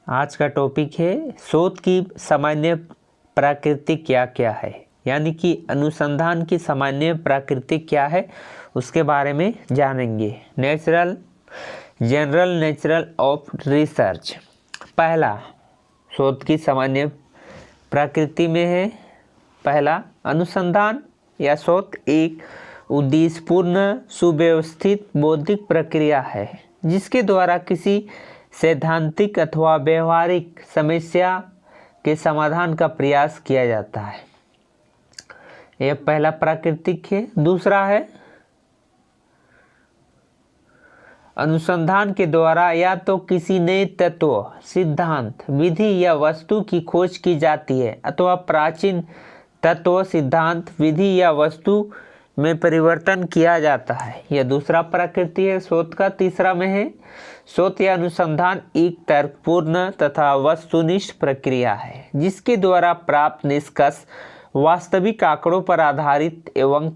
आज का टॉपिक है शोध की सामान्य प्रकृति क्या क्या है, यानी कि अनुसंधान की सामान्य प्रकृति क्या है उसके बारे में जानेंगे। General nature of research. पहला शोध की सामान्य प्रकृति में है, पहला अनुसंधान या शोध एक उद्देश्यपूर्ण सुव्यवस्थित बौद्धिक प्रक्रिया है जिसके द्वारा किसी सैद्धांतिक अथवा व्यवहारिक समस्या के समाधान का प्रयास किया जाता है। यह पहला प्राकृतिक है। दूसरा है अनुसंधान के द्वारा या तो किसी नए तत्व, सिद्धांत, विधि या वस्तु की खोज की जाती है अथवा प्राचीन तत्व, सिद्धांत, विधि या वस्तु में परिवर्तन किया जाता है। यह दूसरा प्रकृति है शोध का। तीसरा में है शोध या अनुसंधान एक तर्कपूर्ण तथा वस्तुनिष्ठ प्रक्रिया है जिसके द्वारा प्राप्त निष्कर्ष वास्तविक आंकड़ों पर आधारित एवं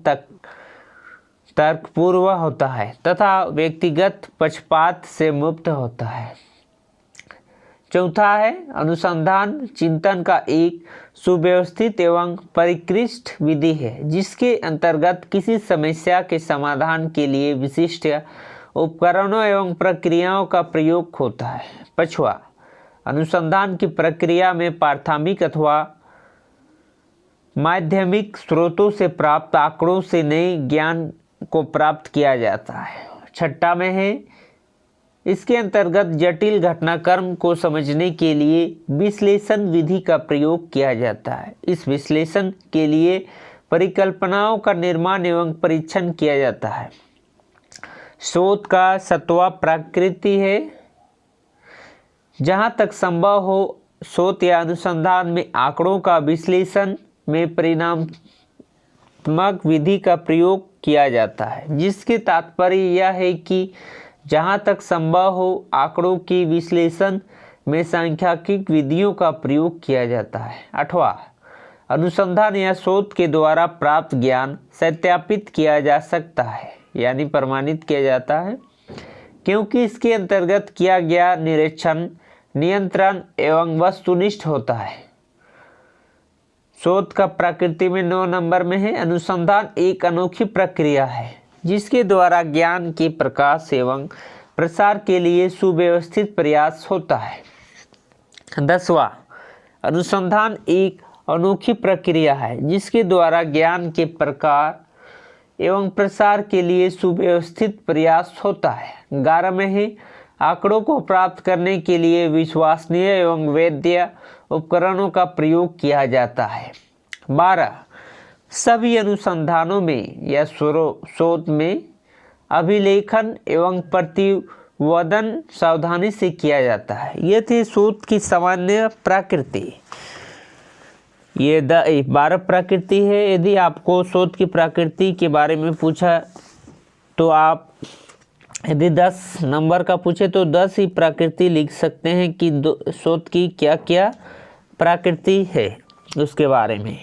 तर्कपूर्ण होता है तथा व्यक्तिगत पक्षपात से मुक्त होता है। चौथा है अनुसंधान चिंतन का एक सुव्यवस्थित एवं परिष्कृत विधि है जिसके अंतर्गत किसी समस्या के समाधान के लिए विशिष्ट उपकरणों एवं प्रक्रियाओं का प्रयोग होता है। पांचवा अनुसंधान की प्रक्रिया में प्राथमिक अथवा माध्यमिक स्रोतों से प्राप्त आंकड़ों से नए ज्ञान को प्राप्त किया जाता है। छठा में है इसके अंतर्गत जटिल घटनाक्रम को समझने के लिए विश्लेषण विधि का प्रयोग किया जाता है। इस विश्लेषण के लिए परिकल्पनाओं का निर्माण एवं परीक्षण किया जाता है। शोध का सातवां प्रकृति है जहां तक संभव हो शोध या अनुसंधान में आंकड़ों का विश्लेषण में परिणामात्मक विधि का प्रयोग किया जाता है जिसके तात्पर्य यह है कि जहां तक संभव हो आंकड़ों की विश्लेषण में सांख्यिकीय विधियों का प्रयोग किया जाता है। आठवां अनुसंधान या शोध के द्वारा प्राप्त ज्ञान सत्यापित किया जा सकता है यानी प्रमाणित किया जाता है क्योंकि इसके अंतर्गत किया गया निरीक्षण नियंत्रण एवं वस्तुनिष्ठ होता है। शोध का प्रकृति में 9 नंबर में है अनुसंधान एक अनोखी प्रक्रिया है जिसके द्वारा ज्ञान के प्रकाश एवं प्रसार के लिए सुव्यवस्थित प्रयास होता है। 10वां अनुसंधान एक अनोखी प्रक्रिया है जिसके द्वारा ज्ञान के प्रकार एवं प्रसार के लिए सुव्यवस्थित प्रयास होता है। 11 में है आंकड़ों को प्राप्त करने के लिए विश्वसनीय एवं वैध उपकरणों का प्रयोग किया जाता है। 12 सभी अनुसंधानों में या शोध में अभिलेखन एवं प्रतिवेदन सावधानी से किया जाता है। ये थी शोध की सामान्य प्रकृति। ये 12 प्रकृति है। यदि आपको शोध की प्रकृति के बारे में पूछा तो आप यदि 10 नंबर का पूछे तो 10 ही प्रकृति लिख सकते हैं कि शोध की क्या क्या प्रकृति है उसके बारे में।